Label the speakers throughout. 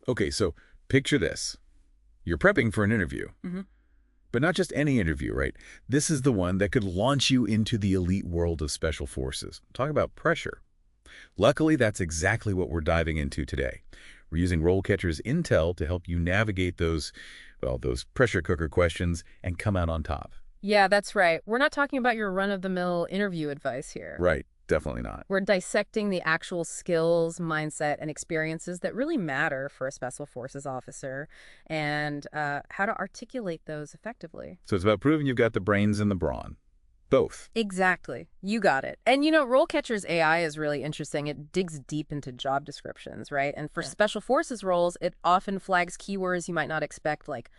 Speaker 1: Okay, so picture this. You're prepping for an interview.
Speaker 2: Hmm.
Speaker 1: But not just any interview, right? This is the one that could launch you into the elite world of special forces. Talk about pressure. Luckily, that's exactly what we're diving into today. We're using RoleCatcher's intel to help you navigate those, well, those pressure cooker questions and come out on top.
Speaker 2: Yeah, that's right. We're not talking about your run-of-the-mill interview advice here.
Speaker 1: Right, definitely not.
Speaker 2: We're dissecting the actual skills, mindset, and experiences that really matter for a Special Forces officer and how to articulate those effectively.
Speaker 1: So it's about proving you've got the brains and the brawn. Both.
Speaker 2: Exactly. You got it. And RoleCatcher's AI is really interesting. It digs deep into job descriptions, right? And for Special Forces roles, it often flags keywords you might not expect, like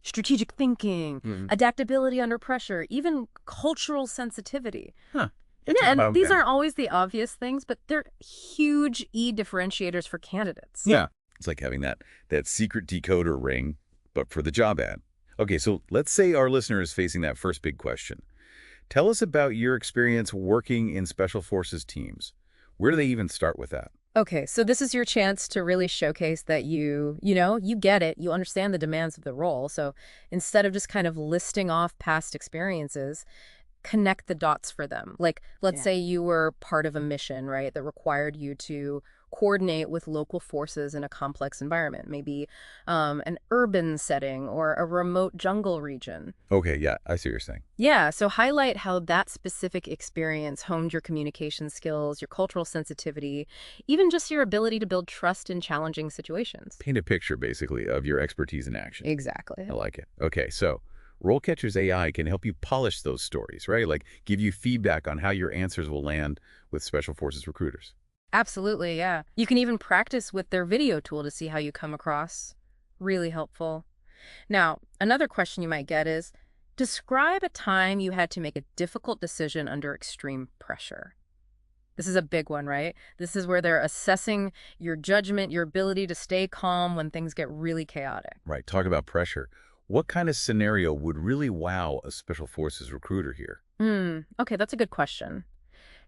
Speaker 2: strategic thinking, adaptability under pressure, even cultural sensitivity.
Speaker 1: Huh.
Speaker 2: Yeah, and these aren't always the obvious things, but they're huge differentiators for candidates.
Speaker 1: Yeah. It's like having that secret decoder ring, but for the job ad. Okay, so let's say our listener is facing that first big question. Tell us about your experience working in Special Forces teams. Where do they even start with that?
Speaker 2: Okay, so this is your chance to really showcase that you get it, you understand the demands of the role. So instead of just kind of listing off past experiences, connect the dots for them. Like, let's say you were part of a mission, right, that required you to coordinate with local forces in a complex environment, maybe an urban setting or a remote jungle region.
Speaker 1: Okay, yeah, I see what you're saying.
Speaker 2: Yeah, so highlight how that specific experience honed your communication skills, your cultural sensitivity, even just your ability to build trust in challenging situations.
Speaker 1: Paint a picture, basically, of your expertise in action.
Speaker 2: Exactly.
Speaker 1: I like it. Okay, so RoleCatcher's AI can help you polish those stories, right? Like give you feedback on how your answers will land with Special Forces recruiters.
Speaker 2: Absolutely, yeah. You can even practice with their video tool to see how you come across. Really helpful. Now, another question you might get is, describe a time you had to make a difficult decision under extreme pressure. This is a big one, right? This is where they're assessing your judgment, your ability to stay calm when things get really chaotic.
Speaker 1: Right, talk about pressure. What kind of scenario would really wow a Special Forces recruiter here?
Speaker 2: Okay, that's a good question.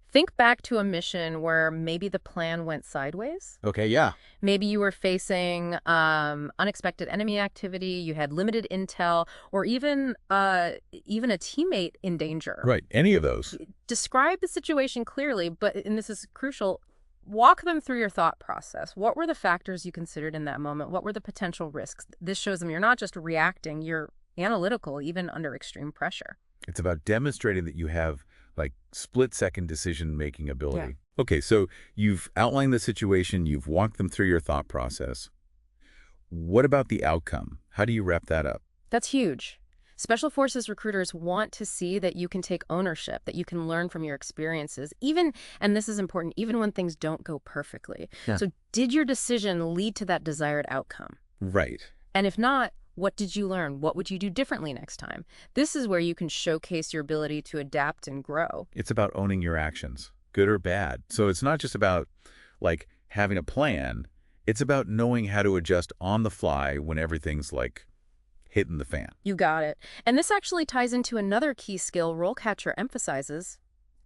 Speaker 2: Think back to a mission where maybe the plan went sideways.
Speaker 1: Okay, yeah.
Speaker 2: Maybe you were facing unexpected enemy activity, you had limited intel, or even a teammate in danger.
Speaker 1: Right, any of those.
Speaker 2: Describe the situation clearly, and this is crucial, walk them through your thought process. What were the factors you considered in that moment? What were the potential risks? This shows them you're not just reacting, you're analytical, even under extreme pressure.
Speaker 1: It's about demonstrating that you have like split-second decision-making ability.
Speaker 2: Yeah.
Speaker 1: Okay, so you've outlined the situation, you've walked them through your thought process. What about the outcome? How do you wrap that up?
Speaker 2: That's huge. Special Forces recruiters want to see that you can take ownership, that you can learn from your experiences, even, and this is important, even when things don't go perfectly.
Speaker 1: Yeah.
Speaker 2: So did your decision lead to that desired outcome?
Speaker 1: Right.
Speaker 2: And if not, what did you learn? What would you do differently next time? This is where you can showcase your ability to adapt and grow.
Speaker 1: It's about owning your actions, good or bad. So it's not just about like having a plan. It's about knowing how to adjust on the fly when everything's like hitting the fan.
Speaker 2: You got it. And this actually ties into another key skill RoleCatcher emphasizes,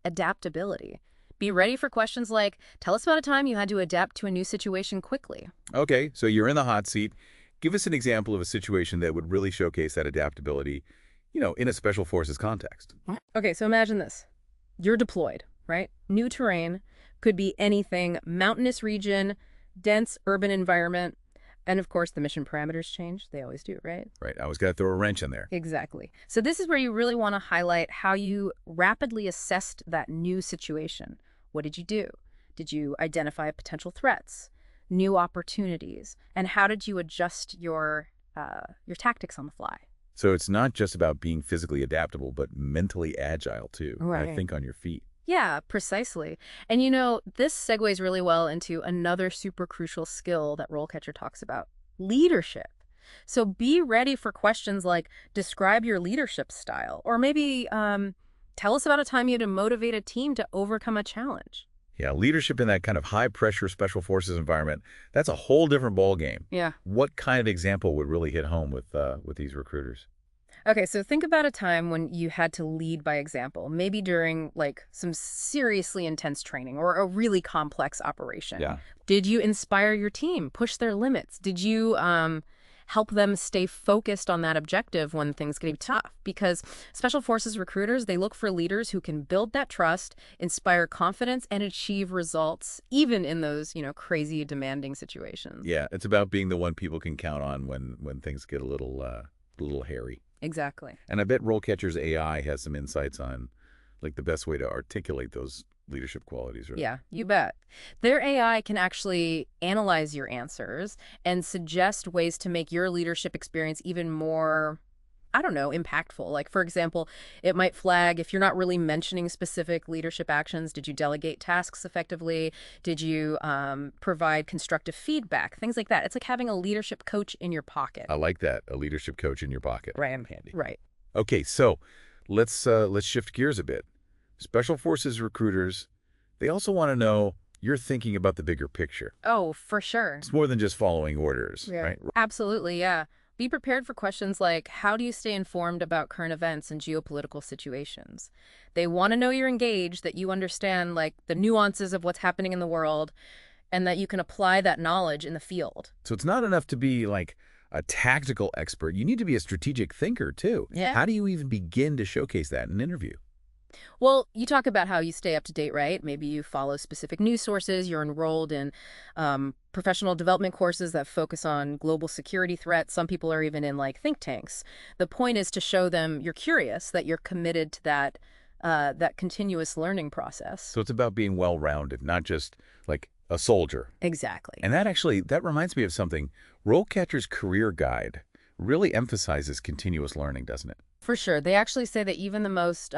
Speaker 2: adaptability. Be ready for questions like, tell us about a time you had to adapt to a new situation quickly.
Speaker 1: Okay, so you're in the hot seat. Give us an example of a situation that would really showcase that adaptability, in a Special Forces context.
Speaker 2: Okay, so imagine this. You're deployed, right? New terrain, could be anything, mountainous region, dense urban environment, and of course the mission parameters change. They always do, right?
Speaker 1: Right, I always got to throw a wrench in there.
Speaker 2: Exactly. So this is where you really want to highlight how you rapidly assessed that new situation. What did you do? Did you identify potential threats? New opportunities, and how did you adjust your tactics on the fly?
Speaker 1: So it's not just about being physically adaptable, but mentally agile too.
Speaker 2: Right.
Speaker 1: I think on your feet.
Speaker 2: Yeah, precisely. And this segues really well into another super crucial skill that RoleCatcher talks about, leadership. So be ready for questions like, describe your leadership style, or maybe tell us about a time you had to motivate a team to overcome a challenge.
Speaker 1: Yeah, leadership in that kind of high-pressure Special Forces environment, that's a whole different ballgame.
Speaker 2: Yeah.
Speaker 1: What kind of example would really hit home with these recruiters?
Speaker 2: Okay, so think about a time when you had to lead by example, maybe during like some seriously intense training or a really complex operation.
Speaker 1: Yeah,
Speaker 2: Did you inspire your team, push their limits? Did you help them stay focused on that objective when things get tough? Because Special Forces recruiters, they look for leaders who can build that trust, inspire confidence, and achieve results, even in those, crazy demanding situations.
Speaker 1: yeah. It's about being the one people can count on when things get a little hairy.
Speaker 2: Exactly.
Speaker 1: And I bet RoleCatcher's AI has some insights on, like, the best way to articulate those leadership qualities, right?
Speaker 2: Yeah, you bet. Their AI can actually analyze your answers and suggest ways to make your leadership experience even more, I don't know, impactful. Like, for example, it might flag if you're not really mentioning specific leadership actions. Did you delegate tasks effectively? Did you provide constructive feedback? Things like that. It's like having a leadership coach in your pocket.
Speaker 1: I like that. A leadership coach in your pocket.
Speaker 2: Right.
Speaker 1: Handy.
Speaker 2: Right.
Speaker 1: Okay, so let's shift gears a bit. Special Forces recruiters, they also want to know you're thinking about the bigger picture.
Speaker 2: Oh, for sure.
Speaker 1: It's more than just following orders,
Speaker 2: Yeah.
Speaker 1: right?
Speaker 2: Absolutely, yeah. Be prepared for questions like, how do you stay informed about current events and geopolitical situations? They want to know you're engaged, that you understand like the nuances of what's happening in the world, and that you can apply that knowledge in the field.
Speaker 1: So it's not enough to be like a tactical expert. You need to be a strategic thinker too.
Speaker 2: Yeah.
Speaker 1: How do you even begin to showcase that in an interview?
Speaker 2: Well, you talk about how you stay up to date, right? Maybe you follow specific news sources, you're enrolled in professional development courses that focus on global security threats. Some people are even in like think tanks. The point is to show them you're curious, that you're committed to that continuous learning process.
Speaker 1: So it's about being well-rounded, not just like a soldier.
Speaker 2: Exactly.
Speaker 1: And that reminds me of something. RoleCatcher's Career Guide really emphasizes continuous learning, doesn't it?
Speaker 2: For sure. They actually say that even the most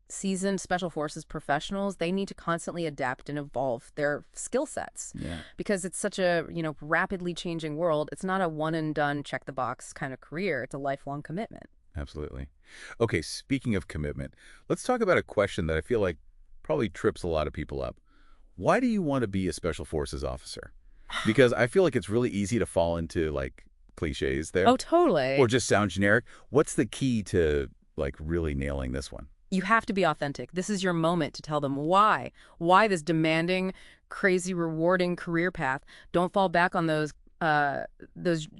Speaker 2: seasoned Special Forces professionals, they need to constantly adapt and evolve their skill sets
Speaker 1: Yeah.
Speaker 2: because it's such a, rapidly changing world. It's not a one and done check the box kind of career. It's a lifelong commitment.
Speaker 1: Absolutely. Okay, speaking of commitment, let's talk about a question that I feel like probably trips a lot of people up. Why do you want to be a Special Forces officer? Because I feel like it's really easy to fall into like cliches there
Speaker 2: Oh, totally.
Speaker 1: or just sound generic. What's the key to like really nailing this one?
Speaker 2: You have to be authentic. This is your moment to tell them why this demanding, crazy, rewarding career path. Don't fall back on those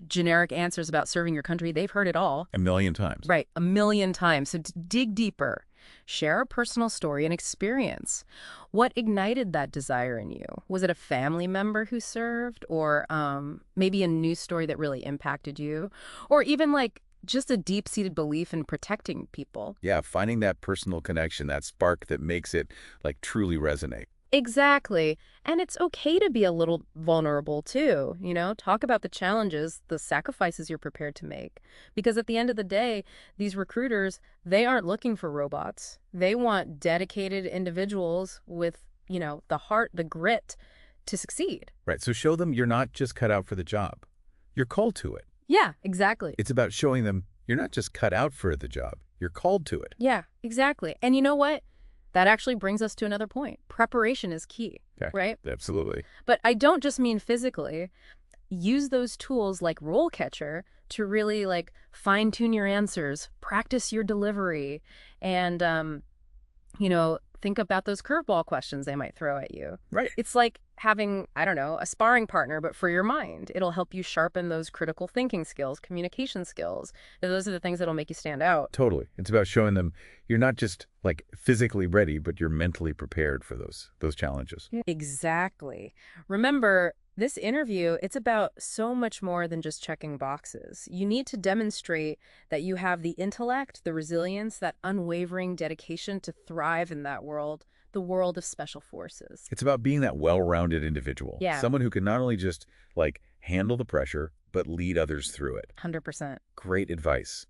Speaker 2: generic answers about serving your country. They've heard it all.
Speaker 1: A million times.
Speaker 2: Right, a million times. So dig deeper. Share a personal story and experience. What ignited that desire in you? Was it a family member who served, or maybe a news story that really impacted you, or even like just a deep-seated belief in protecting people?
Speaker 1: Yeah, finding that personal connection, that spark that makes it like truly resonate.
Speaker 2: Exactly. And it's okay to be a little vulnerable too, talk about the challenges, the sacrifices you're prepared to make. Because at the end of the day, these recruiters, they aren't looking for robots. They want dedicated individuals with, the heart, the grit to succeed.
Speaker 1: Right. So show them you're not just cut out for the job. You're called to it.
Speaker 2: Yeah, exactly.
Speaker 1: It's about showing them you're not just cut out for the job. You're called to it.
Speaker 2: Yeah, exactly. And you know what? That actually brings us to another point. Preparation is key,
Speaker 1: Okay.
Speaker 2: right?
Speaker 1: Absolutely.
Speaker 2: But I don't just mean physically. Use those tools like RoleCatcher to really like fine tune your answers, practice your delivery, and think about those curveball questions they might throw at you.
Speaker 1: Right.
Speaker 2: It's like having, I don't know, a sparring partner, but for your mind. It'll help you sharpen those critical thinking skills, communication skills. Those are the things that'll make you stand out.
Speaker 1: Totally. It's about showing them you're not just like physically ready, but you're mentally prepared for those challenges.
Speaker 2: Exactly. Remember, this interview, it's about so much more than just checking boxes. You need to demonstrate that you have the intellect, the resilience, that unwavering dedication to thrive in that world, the world of Special Forces.
Speaker 1: It's about being that well-rounded individual.
Speaker 2: Yeah.
Speaker 1: Someone who can not only just like handle the pressure, but lead others through it.
Speaker 2: 100%.
Speaker 1: Great advice.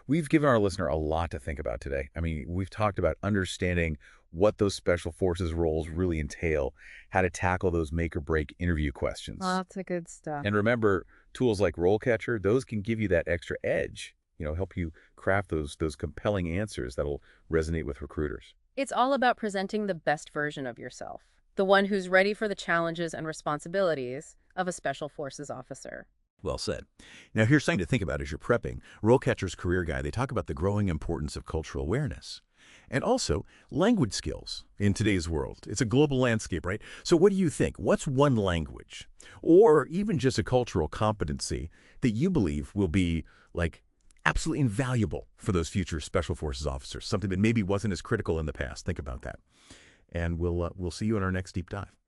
Speaker 1: We've given our listener a lot to think about today. I mean, we've talked about understanding what those Special Forces roles really entail, how to tackle those make-or-break interview questions.
Speaker 2: Lots of good stuff.
Speaker 1: And remember, tools like RoleCatcher, those can give you that extra edge, help you craft those compelling answers that'll resonate with recruiters.
Speaker 2: It's all about presenting the best version of yourself, the one who's ready for the challenges and responsibilities of a Special Forces officer.
Speaker 1: Well said. Now, here's something to think about as you're prepping. RoleCatcher's Career Guide, they talk about the growing importance of cultural awareness. And also, language skills in today's world. It's a global landscape, right? So what do you think? What's one language, or even just a cultural competency that you believe will be, like, absolutely invaluable for those future Special Forces officers? Something that maybe wasn't as critical in the past. Think about that. And we'll see you in our next deep dive.